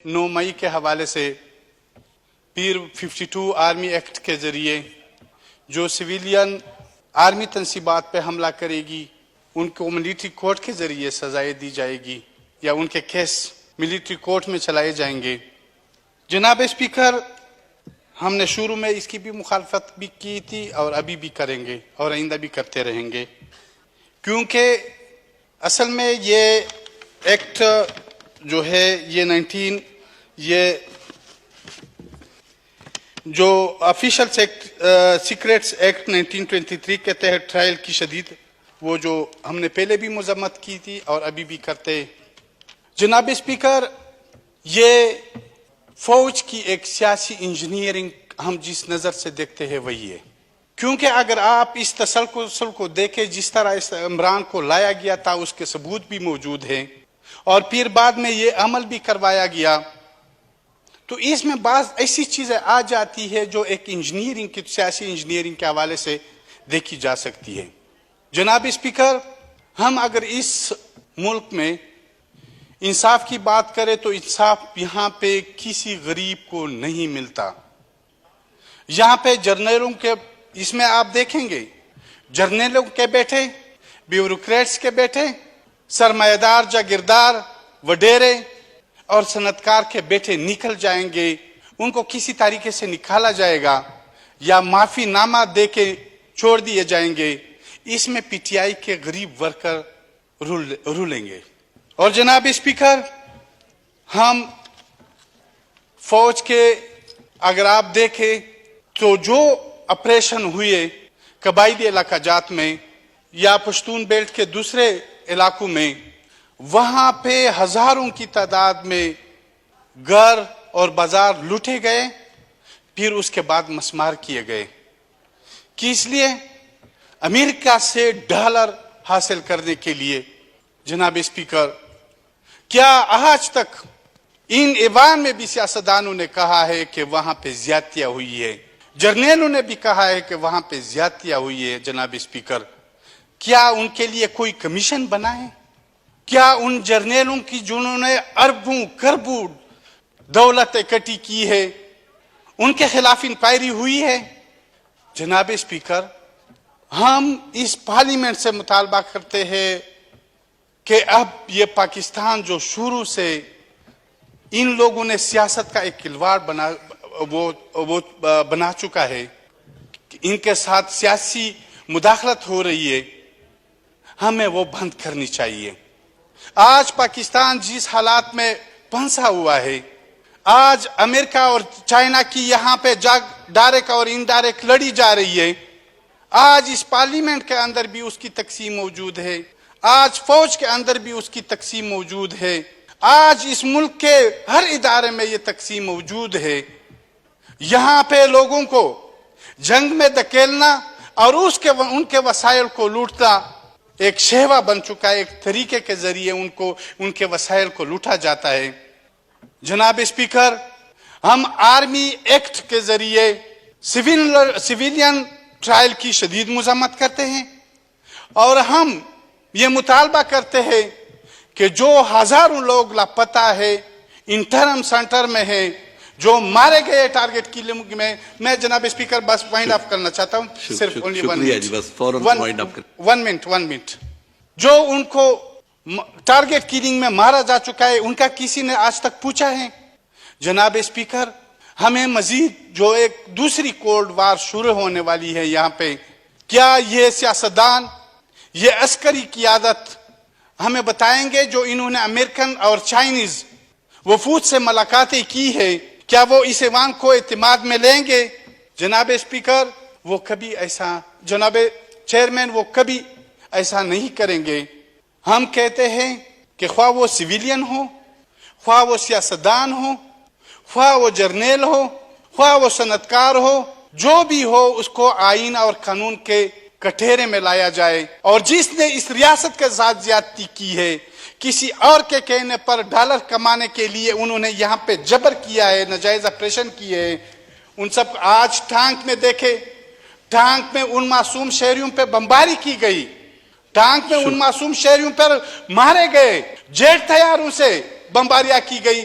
9 मई के हवाले से पीर 52 आर्मी एक्ट के ज़रिए जो सिविलियन आर्मी तनसीबात पे हमला करेगी उनको मिलिट्री कोर्ट के ज़रिए सज़ाएँ दी जाएगी या उनके केस मिलिट्री कोर्ट में चलाए जाएंगे। जनाब स्पीकर, हमने शुरू में इसकी भी मुखालफत भी की थी और अभी भी करेंगे और आइंदा भी करते रहेंगे, क्योंकि असल में ये एक्ट जो है ये जो ऑफिशियल सीक्रेट्स एक्ट 1923 के तहत ट्रायल की शदीद वो जो हमने पहले भी मजम्मत की थी और अभी भी करते। जनाब स्पीकर, ये फौज की एक सियासी इंजीनियरिंग हम जिस नज़र से देखते हैं वही है, क्योंकि अगर आप इस तसलसल को देखें जिस तरह इस इमरान को लाया गया था उसके सबूत भी मौजूद हैं और फिर बाद में ये अमल भी करवाया गया, तो इसमें बाज़ ऐसी चीज़ें आ जाती है जो एक इंजीनियरिंग की सियासी इंजीनियरिंग के हवाले से देखी जा सकती है। जनाब स्पीकर, हम अगर इस मुल्क में इंसाफ की बात करें तो इंसाफ यहाँ पे किसी गरीब को नहीं मिलता। यहाँ पे जर्नलों के, इसमें आप देखेंगे जर्नलों के बेटे, ब्यूरोक्रेट्स के बेटे, सरमायादार, जागीरदार, वडेरे और सनतकार के बेटे निकल जाएंगे, उनको किसी तरीके से निकाला जाएगा या माफी नामा दे के छोड़ दिए जाएंगे। इसमें पीटीआई के गरीब वर्कर रूलेंगे। और जनाब स्पीकर, हम फौज के अगर आप देखें तो जो ऑपरेशन हुए कबायली इलाका जात में या पश्तून बेल्ट के दूसरे इलाकों में, वहां पे हजारों की तादाद में घर और बाजार लूटे गए, फिर उसके बाद मसमार किए गए। किस लिए? अमेरिका से डॉलर हासिल करने के लिए। जनाब स्पीकर, क्या आज तक इन ऐवान में भी सियासतदानों ने कहा है कि वहां पे ज्यादतियां हुई है, जर्नलों ने भी कहा है कि वहां पे ज्यादतियां हुई है। जनाब स्पीकर, क्या उनके लिए कोई कमीशन बना है? क्या उन जर्नलों की जिन्होंने अरबों खरबों दौलत इकट्ठी की है उनके खिलाफ इंक्वायरी हुई है? जनाब स्पीकर, हम इस पार्लियामेंट से मुतालबा करते हैं कि अब ये पाकिस्तान जो शुरू से इन लोगों ने सियासत का एक खिलवाड़ बना चुका है, इनके साथ सियासी मुदाखलत हो रही है, हमें वो बंद करनी चाहिए। आज पाकिस्तान जिस हालात में फंसा हुआ है, आज अमेरिका और चाइना की यहाँ पे डायरेक्ट और इनडायरेक्ट लड़ी जा रही है। आज इस पार्लियामेंट के अंदर भी उसकी तकसीम मौजूद है, आज फौज के अंदर भी उसकी तकसीम मौजूद है, आज इस मुल्क के हर इदारे में ये तकसीम मौजूद है। यहाँ पे लोगों को जंग में धकेलना और उनके वसाइल को लूटना एक शेवा बन चुका है, एक तरीके के जरिए उनके वसाइल को लूटा जाता है। जनाब स्पीकर, हम आर्मी एक्ट के जरिए सिविलियन ट्रायल की शदीद मजम्मत करते हैं और हम ये मुतालबा करते हैं कि जो हजारों लोग लापता है, इंटरम सेंटर में है, जो मारे गए टारगेट किलिंग में, मैं जनाब स्पीकर बस वाइंड अप करना चाहता हूं, सिर्फ ओनली 1 मिनट। जो उनको टारगेट किलिंग में मारा जा चुका है उनका किसी ने आज तक पूछा है? जनाब स्पीकर, हमें मजीद जो एक दूसरी कोल्ड वार शुरू होने वाली है यहाँ पे, क्या ये सियासतदान, ये अस्करी क़ियादत हमें बताएंगे जो इन्होंने अमेरिकन और चाइनीज वफूद से मुलाकातें की है, क्या वो इस ऐवान को एतमाद में लेंगे? जनाब स्पीकर, वो कभी ऐसा, जनाब चेयरमैन, वो कभी ऐसा नहीं करेंगे। हम कहते हैं कि ख्वाह वो सिविलियन हो, ख्वाह वो सियासतदान हो, ख्वाह वो जर्नल हो, ख्वाह वो सनतकार हो, जो भी हो उसको आईन और कानून के कटहरे में लाया जाए। और जिसने इस रियासत के साथ ज्यादती की है, किसी और के कहने पर डॉलर कमाने के लिए उन्होंने यहाँ पे जबर किया है, नाजायज ऑपरेशन किए हैं, उन सब आज टांक में देखे, टांक में उन मासूम शहरियों पे बमबारी की गई, टांक में उन मासूम शहरियों पर मारे गए, जेट तैयारों से बमबारियां की गई,